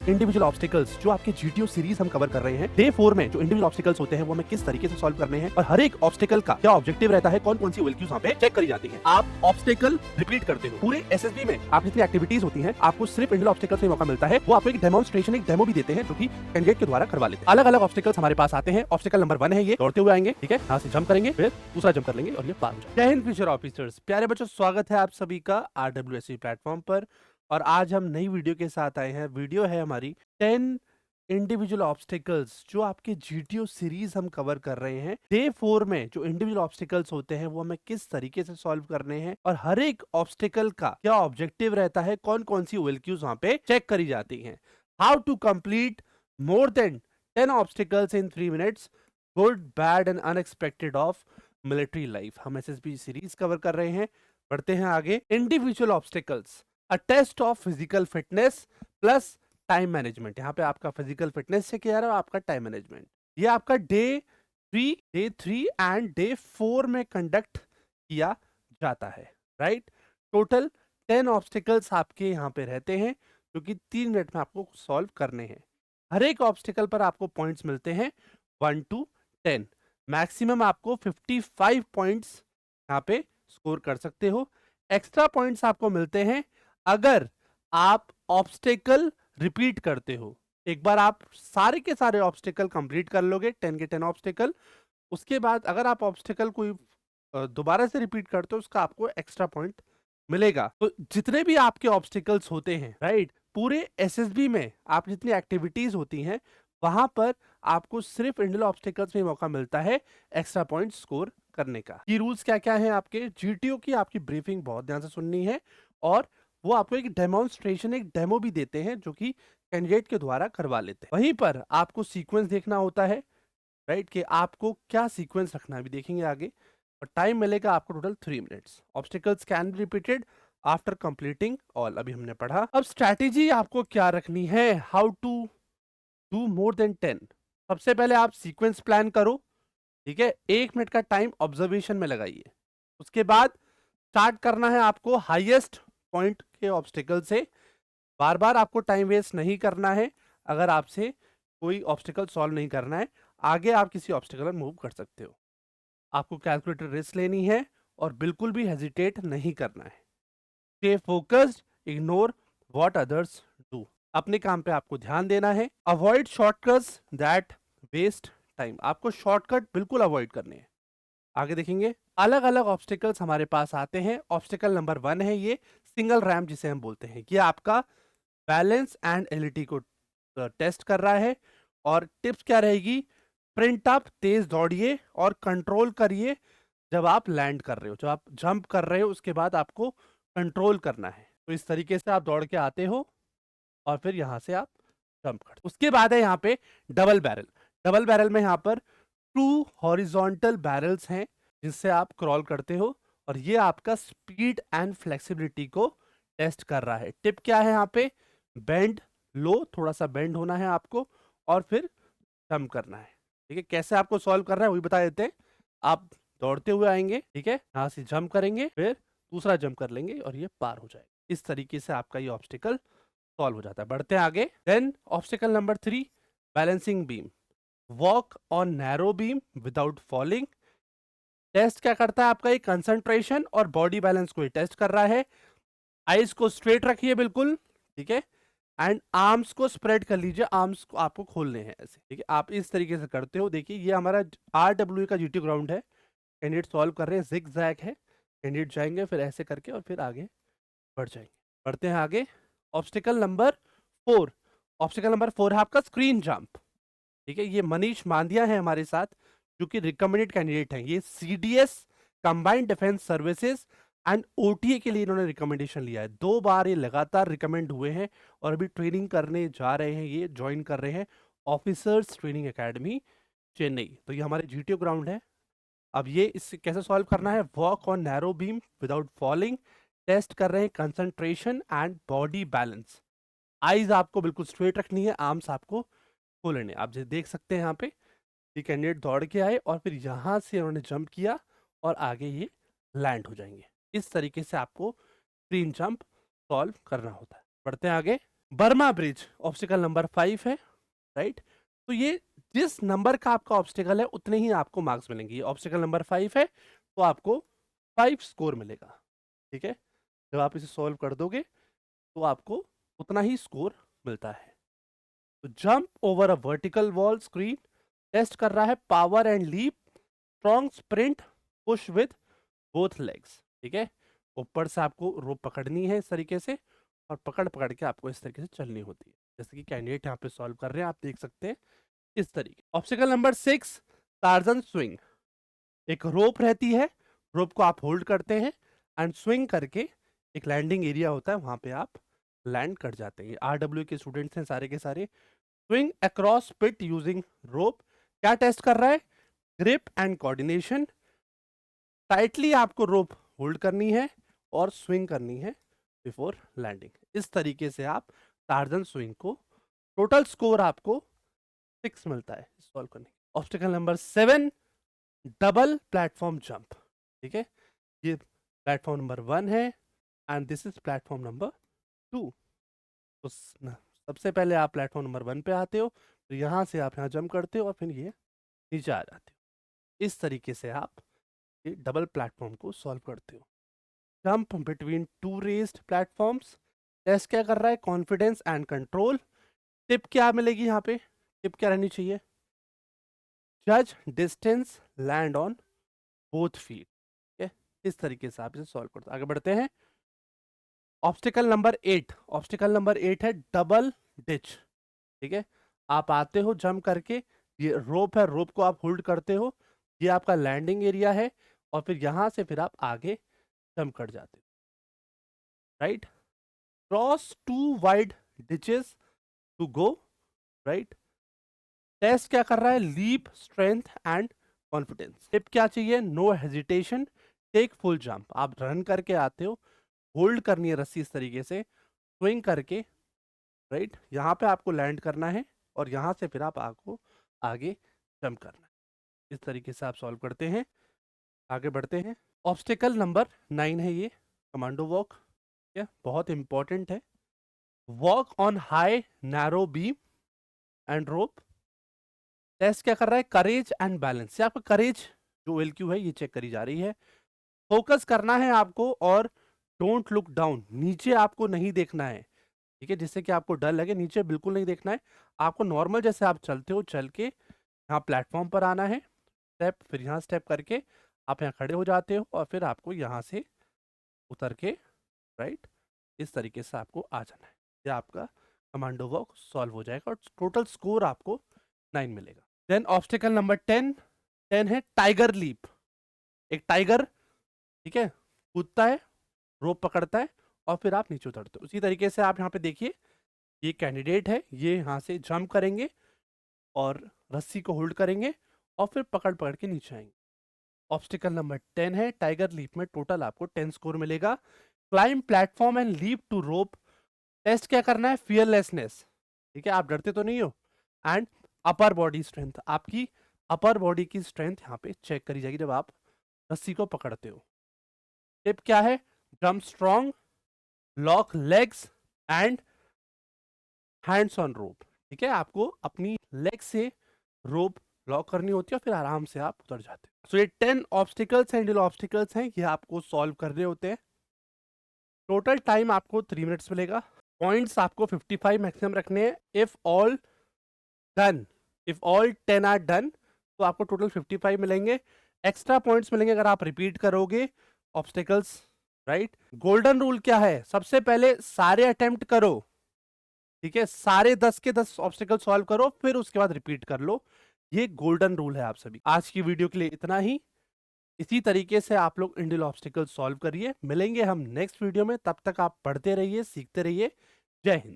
Individual obstacles जो आपके GTO series हम कवर कर रहे हैं। डे 4 में जो इंडिविजुअल ऑब्स्टिकल्स होते हैं वो हमें किस तरीके से सॉल्व करने हैं और हर एक ऑब्स्टिकल का क्या ऑब्जेक्टिव रहता है, कौन कौन सी ओएलक्यूज वहाँ पे चेक करी जाती हैं। आप ऑब्स्टिकल रिपीट करते हो पूरे एसएसबी में, आप जितनी एक्टिविटीज होती हैं आपको सिर्फ इंडिविजुअल ऑब्स्टिकल्स में मौका मिलता है। वो आपको एक डेमोन्स्ट्रेशन, एक डेमो भी देते हैं जो कि कैंडिडेट के द्वारा करवा लेते हैं। अलग अलग ऑब्स्टिकल्स हमारे पास आते हैं। ऑब्स्टिकल नंबर 1 है, ये दौड़ते हुए आएंगे, ठीक है, यहाँ से जंप करेंगे, फिर दूसरा जंप कर लेंगे और ये पार हो जाएगा। जय हिंद फ्यूचर ऑफिसर्स, प्यारे बच्चों, स्वागत है आप सभी का आरडब्ल्यूएससी प्लेटफॉर्म पर। और आज हम नई वीडियो के साथ आए हैं। वीडियो है हमारी 10 इंडिविजुअल ऑब्स्टिकल्स जो आपके जीटीओ सीरीज हम कवर कर रहे हैं। डे 4 में जो इंडिविजुअल ऑब्स्टिकल्स होते हैं वो हमें किस तरीके से सॉल्व करने हैं और हर एक ऑब्स्टिकल का क्या ऑब्जेक्टिव रहता है, कौन कौन सी ओएलक्यूज वहां पे चेक करी जाती हैं। How to complete more than 10 obstacles in 3 minutes, good, bad and unexpected of military life. हम एसएसबी सीरीज कवर कर रहे हैं। बढ़ते हैं आगे। Individual obstacles, a test of physical fitness plus time management. यहाँ पे आपका फिजिकल फिटनेस से किया रहा है, आपका टाइम मैनेजमेंट। ये आपका डे 3 एंड डे 4 में कंडक्ट किया जाता है, राइट। टोटल 10 ऑब्स्टिकल्स आपके यहाँ पे रहते हैं जो कि 3 मिनट में आपको सॉल्व करने हैं। हर एक ऑब्स्टिकल पर आपको पॉइंट्स मिलते हैं 1 to 10। मैक्सिमम आपको 55 पॉइंट्स यहाँ पे स्कोर कर सकते हो। एक्स्ट्रा पॉइंट्स आपको मिलते हैं अगर आप ऑब्स्टिकल रिपीट करते हो। एक बार आप सारे के सारे ऑब्स्टिकल कंप्लीट कर लोगे, 10 के 10 ऑब्स्टिकल, उसके बाद अगर आप ऑब्स्टिकल कोई दोबारा से रिपीट करते हो उसका आपको एक्स्ट्रा पॉइंट मिलेगा। तो जितने भी आपके ऑब्स्टिकल्स होते हैं, राइट, पूरे एसएसबी में आप जितनी एक्टिविटीज होती हैं वहां पर आपको सिर्फ इंडिविजुअल ऑब्स्टिकल्स में मौका मिलता है एक्स्ट्रा पॉइंट स्कोर करने का। ये रूल्स क्या क्या हैं आपके जीटीओ की, आपकी ब्रीफिंग बहुत ध्यान से सुननी है और वो आपको एक डेमोन्स्ट्रेशन, एक डेमो भी देते हैं जो कि कैंडिडेट के द्वारा करवा लेते हैं। वहीं पर आपको सीक्वेंस देखना होता है, राइट, कि आपको क्या सीक्वेंस रखना है, भी देखेंगे आगे। और टाइम मिलेगा आपको total 3 minutes. Obstacles can be repeated after completing all, अभी हमने पढ़ा। अब स्ट्रैटेजी आपको क्या रखनी है, how to do more than 10। सबसे पहले आप सीक्वेंस प्लान करो, ठीक है, 1 मिनट का टाइम ऑब्जर्वेशन में लगाइए। उसके बाद स्टार्ट करना है आपको हाईएस्ट पॉइंट के ऑब्स्टिकल से। बार बार आपको टाइम वेस्ट नहीं करना है। अगर आपसे कोई ऑब्स्टिकल सॉल्व नहीं करना है, आगे आप किसी ऑब्स्टिकल पर मूव कर सकते हो। आपको कैलकुलेटेड रिस्क लेनी है और बिल्कुल भी हेजिटेट नहीं करना है। Stay focused, ignore what others do. अपने काम पे आपको ध्यान देना है। Avoid shortcuts that waste time. आपको शॉर्टकट बिल्कुल अवॉइड करने हैं। आगे देखेंगे। अलग अलग ऑब्स्टिकल्स हमारे पास आते हैं। ऑब्स्टिकल नंबर 1 है, ये सिंगल रैम्प जिसे हम बोलते हैं। ये आपका बैलेंस एंड एलिटी को टेस्ट कर रहा है। और टिप्स क्या रहेगी, प्रिंट अप, तेज दौड़िए और कंट्रोल करिए जब आप लैंड कर रहे हो। जब आप जंप कर रहे हो उसके बाद आपको कंट्रोल करना है। तो इस तरीके से आप दौड़ के आते हो और फिर यहां से आप जंप करते हो। उसके बाद है यहाँ पे डबल बैरल। डबल बैरल में यहाँ पर 2 हॉरिजॉन्टल बैरल्स हैं जिससे आप क्रॉल करते हो और ये आपका स्पीड एंड फ्लेक्सिबिलिटी को टेस्ट कर रहा है। टिप क्या है यहाँ पे, बेंड लो, थोड़ा सा बेंड होना है आपको और फिर जंप करना है। ठीक है, कैसे आपको सॉल्व करना है वही बता देते हैं। आप दौड़ते हुए आएंगे, ठीक है, यहाँ से जंप करेंगे, फिर दूसरा जंप कर लेंगे और ये पार हो जाएगा। इस तरीके से आपका ये ऑब्स्टिकल सॉल्व हो जाता है। बढ़ते हैं आगे। Then obstacle number 3, balancing beam. Walk on narrow beam without falling. Test क्या करता है आपका, ये कंसंट्रेशन और बॉडी बैलेंस को ये टेस्ट कर रहा है। आईज को स्ट्रेट रखिए बिल्कुल, ठीक है, एंड आर्म्स को स्प्रेड कर लीजिए। आर्म्स को आपको खोलने हैं ऐसे, ठीक है। आप इस तरीके से करते हो। देखिए ये हमारा आरडब्ल्यू का जीटी ग्राउंड है। कैंडिडेट सॉल्व कर रहे हैं, जिग जैग है। कैंडिडेट जाएंगे फिर ऐसे करके और फिर आगे बढ़ जाएंगे। बढ़ते हैं आगे। Obstacle number 4। ऑब्स्टिकल नंबर 4 है आपका स्क्रीन जंप, ठीक है। ये मनीष मांदिया है हमारे साथ जो कि रिकमेंडेड कैंडिडेट हैं। ये CDS, combined defence services and OTA के लिए इन्होंने रिकमेंडेशन लिया है। 2 बार ये लगातार रिकमेंड हुए हैं और अभी ट्रेनिंग करने जा रहे हैं, ये ज्वाइन कर रहे हैं ऑफिसर्स ट्रेनिंग एकेडमी चेन्नई। तो ये हमारे जीटीओ ग्राउंड है। अब ये इससे कैसे सॉल्व करना है, walk on narrow beam without falling. Test कर रहे हैं concentration and body balance. Eyes आपको बिल्कुल स्ट्रेट रखनी है, आर्म्स आपको खोलने। आप जैसे देख सकते हैं यहाँ पे ये कैंडिडेट दौड़ के आए और फिर यहाँ से उन्होंने जंप किया और आगे ये लैंड हो जाएंगे। इस तरीके से आपको स्क्रीन जंप सॉल्व करना होता है। बढ़ते हैं आगे। बर्मा ब्रिज ऑब्स्टिकल नंबर 5 है, राइट। तो ये जिस नंबर का आपका ऑब्स्टिकल है उतने ही आपको मार्क्स मिलेंगे। ऑब्स्टिकल नंबर 5 है तो आपको 5 स्कोर मिलेगा, ठीक है। जब आप इसे सॉल्व कर दोगे तो आपको उतना ही स्कोर मिलता है। तो jump over a vertical wall screen test कर रहा है power and leap, strong sprint, push with both legs, ठीक है। ऊपर से आपको रोप पकड़नी है इस तरीके से, और पकड़ पकड़ के आपको इस तरीके से चलनी होती है, जैसे कि कैंडिडेट यहाँ पे सॉल्व कर रहे हैं, आप देख सकते हैं इस तरीके। Obstacle number 6, torsion swing. एक रोप रहती है, रोप को आप होल्ड करते हैं एंड स्विंग करके एक लैंडिंग एरिया होता है, वहां पे आप लैंड कर जाते हैं। RW के स्टूडेंट्स हैं सारे के सारे। स्विंग अक्रॉस पिट यूजिंग रोप, क्या टेस्ट कर रहा है? Grip and coordination. टाइटली आपको रोप होल्ड करनी है और स्विंग करनी है बिफोर लैंडिंग। इस तरीके से आप टार्जन स्विंग को, टोटल स्कोर आपको 6 मिलता है सॉल्व करने। Obstacle number 7, double platform jump, ठीक है। ये प्लेटफॉर्म नंबर 1 है and this is platform number 2। तो सबसे पहले आप प्लेटफॉर्म नंबर 1 पे आते हो, तो यहाँ से आप यहाँ जंप करते हो और फिर ये नीचे आ जाते हो। इस तरीके से आप ये डबल प्लेटफॉर्म को सॉल्व करते हो। Jump between 2 raised platforms, test क्या कर रहा है? Confidence and control. टिप क्या मिलेगी यहाँ पे? टिप क्या रहनी चाहिए? जज distance, land on both feet, ठीक है। इस तरीके से आप इसे सॉल्व करते हो। आगे बढ़ते हैं। ऑब्स्टिकल नंबर 8, ऑब्स्टिकल नंबर 8 है डबल डिच, ठीक है। आप आते हो जंप करके, ये रोप है, रोप को आप होल्ड करते हो, ये आपका लैंडिंग एरिया है, और फिर यहां से फिर आप आगे जंप कर जाते हो, right. Cross 2 wide ditches to go, right. Test क्या कर रहा है? Leap, strength and confidence. Tip क्या चाहिए? No hesitation, take full jump. आप रन करके आते हो, होल्ड करनी है रस्सी इस तरीके से, स्विंग करके, राइट, यहाँ पे आपको लैंड करना है और यहाँ से फिर आप आपको आगे जंप करना है। इस तरीके से आप सॉल्व करते हैं। आगे बढ़ते हैं। ऑब्स्टिकल नंबर 9 है ये, कमांडो वॉक, ठीक है, बहुत इंपॉर्टेंट है। Walk on high narrow beam and rope. Test क्या कर रहा है? Courage and balance. से आपका करेज जो LQ है ये चेक करी जा रही है। फोकस करना है आपको और डोंट लुक डाउन, नीचे आपको नहीं देखना है, ठीक है, जिससे कि आपको डर लगे। नीचे बिल्कुल नहीं देखना है आपको, नॉर्मल जैसे आप चलते हो चल के यहाँ प्लेटफॉर्म पर आना है, स्टेप, फिर यहाँ स्टेप करके आप यहाँ खड़े हो जाते हो और फिर आपको यहाँ से उतर के, राइट, इस तरीके से आपको आ जाना है। ये आपका कमांडो वॉक सॉल्व हो जाएगा और टोटल स्कोर आपको 9 मिलेगा। देन ऑब्स्टिकल नंबर 10 है टाइगर लीप। एक टाइगर, ठीक है, कूदता है, रोप पकड़ता है और फिर आप नीचे उतरते हो। उसी तरीके से आप यहाँ पे देखिए, ये कैंडिडेट है, ये यहाँ से जंप करेंगे और रस्सी को होल्ड करेंगे और फिर पकड़ पकड़ के नीचे आएंगे। ऑब्स्टिकल नंबर 10 है टाइगर लीप में टोटल आपको 10 स्कोर मिलेगा। Climb platform and leap to rope. Test क्या करना है? फियरलेसनेस, ठीक है, आप डरते तो नहीं हो। एंड अपर बॉडी स्ट्रेंथ, आपकी अपर बॉडी की स्ट्रेंथ यहाँ पे चेक करी जाएगी जब आप रस्सी को पकड़ते हो। टिप क्या है? Jump strong, lock legs and hands on rope, ठीक है। आपको अपनी लेग से रोप लॉक करनी होती है, फिर आराम से आप उतर जाते हैं। सो ये 10 ऑब्स्टिकल्स हैं, ऑब्स्टिकल्स हैं, ये आपको सॉल्व करने होते हैं। टोटल टाइम आपको 3 मिनट्स मिलेगा। पॉइंट्स आपको 55 मैक्सिमम रखने हैं। If all done, if all 10 are done, तो आपको टोटल 55 मिलेंगे। एक्स्ट्रा पॉइंट्स मिलेंगे अगर आप रिपीट करोगे ऑब्स्टिकल्स, राइट। गोल्डन रूल क्या है? सबसे पहले सारे अटेम्प्ट करो, ठीक है, सारे 10 के 10 ऑब्स्टिकल सॉल्व करो, फिर उसके बाद रिपीट कर लो। ये गोल्डन रूल है आप सभी। आज की वीडियो के लिए इतना ही। इसी तरीके से आप लोग इंडियल ऑब्स्टिकल सॉल्व करिए। मिलेंगे हम नेक्स्ट वीडियो में, तब तक आप पढ़ते रहिए, सीखते रहिए। जय हिंद।